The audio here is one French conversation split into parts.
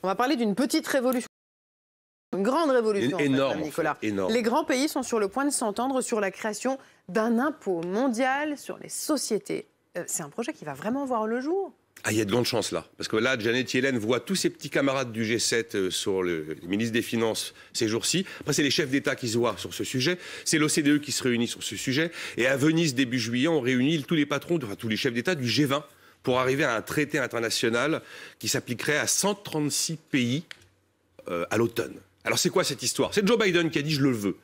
On va parler d'une petite révolution. Une grande révolution, énorme, Nicolas. En fait, énorme. Les grands pays sont sur le point de s'entendre sur la création d'un impôt mondial sur les sociétés. C'est un projet qui va vraiment voir le jour. Ah, il y a de grandes chances là. Parce que là, Janet Yellen voit tous ses petits camarades du G7 sur le ministre des Finances ces jours-ci. Après, c'est les chefs d'État qui se voient sur ce sujet. C'est l'OCDE qui se réunit sur ce sujet. Et à Venise, début juillet, on réunit tous les patrons, enfin tous les chefs d'État du G20 pour arriver à un traité international qui s'appliquerait à 136 pays à l'automne. Alors c'est quoi cette histoire? C'est Joe Biden qui a dit « je le veux ».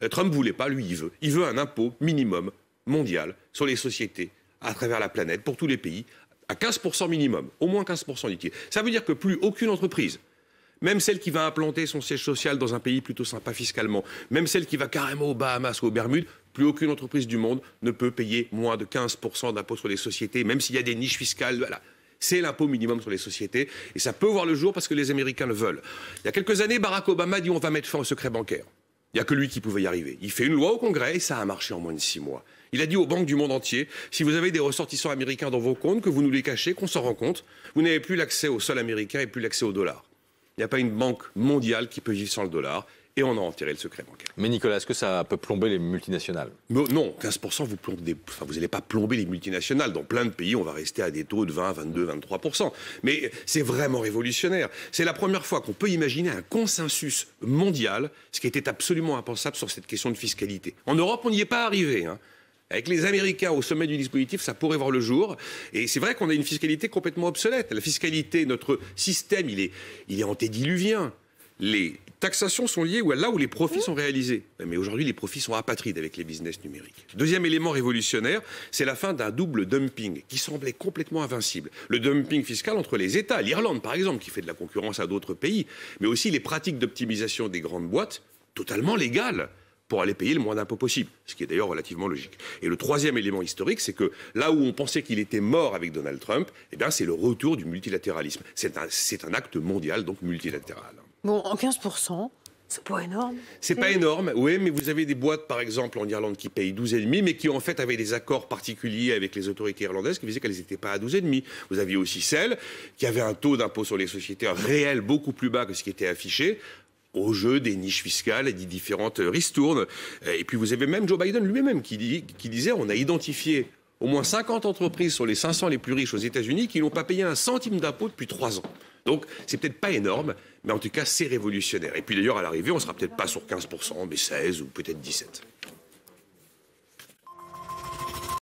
Trump ne voulait pas, lui il veut. Il veut un impôt minimum mondial sur les sociétés à travers la planète, pour tous les pays, à 15% minimum, au moins 15% dit-il. Ça veut dire que plus aucune entreprise, même celle qui va implanter son siège social dans un pays plutôt sympa fiscalement, même celle qui va carrément aux Bahamas ou aux Bermudes, plus aucune entreprise du monde ne peut payer moins de 15% d'impôt sur les sociétés, même s'il y a des niches fiscales. Voilà. C'est l'impôt minimum sur les sociétés. Et ça peut voir le jour parce que les Américains le veulent. Il y a quelques années, Barack Obama dit on va mettre fin au secret bancaire. Il n'y a que lui qui pouvait y arriver. Il fait une loi au Congrès et ça a marché en moins de 6 mois. Il a dit aux banques du monde entier, si vous avez des ressortissants américains dans vos comptes, que vous nous les cachez, qu'on s'en rend compte, vous n'avez plus l'accès au sol américain et plus l'accès au dollar. Il n'y a pas une banque mondiale qui peut vivre sans le dollar. Et on a enterré le secret bancaire. Mais Nicolas, est-ce que ça peut plomber les multinationales? Non, 15%, vous n'allez pas plomber les multinationales. Dans plein de pays, on va rester à des taux de 20, 22, 23%. Mais c'est vraiment révolutionnaire. C'est la première fois qu'on peut imaginer un consensus mondial, ce qui était absolument impensable sur cette question de fiscalité. En Europe, on n'y est pas arrivé, hein. Avec les Américains au sommet du dispositif, ça pourrait voir le jour. Et c'est vrai qu'on a une fiscalité complètement obsolète. La fiscalité, notre système, il est antédiluvien. Les taxations sont liées là où les profits sont réalisés. Mais aujourd'hui, les profits sont apatrides avec les business numériques. Deuxième élément révolutionnaire, c'est la fin d'un double dumping qui semblait complètement invincible. Le dumping fiscal entre les États, l'Irlande par exemple, qui fait de la concurrence à d'autres pays, mais aussi les pratiques d'optimisation des grandes boîtes, totalement légales, pour aller payer le moins d'impôts possible, ce qui est d'ailleurs relativement logique. Et le troisième élément historique, c'est que là où on pensait qu'il était mort avec Donald Trump, eh bien, c'est le retour du multilatéralisme. C'est un acte mondial, donc multilatéral. Bon, en 15%, c'est pas énorme. C'est pas énorme, oui, mais vous avez des boîtes, par exemple, en Irlande, qui payent 12,5, mais qui, en fait, avaient des accords particuliers avec les autorités irlandaises qui faisaient qu'elles n'étaient pas à 12,5. Vous aviez aussi celles qui avaient un taux d'impôt sur les sociétés réel beaucoup plus bas que ce qui était affiché, au jeu des niches fiscales et des différentes ristournes. Et puis vous avez même Joe Biden lui-même qui disait on a identifié au moins 50 entreprises sur les 500 les plus riches aux États-Unis qui n'ont pas payé un centime d'impôt depuis 3 ans. Donc c'est peut-être pas énorme, mais en tout cas c'est révolutionnaire. Et puis d'ailleurs à l'arrivée on sera peut-être pas sur 15%, mais 16 ou peut-être 17%.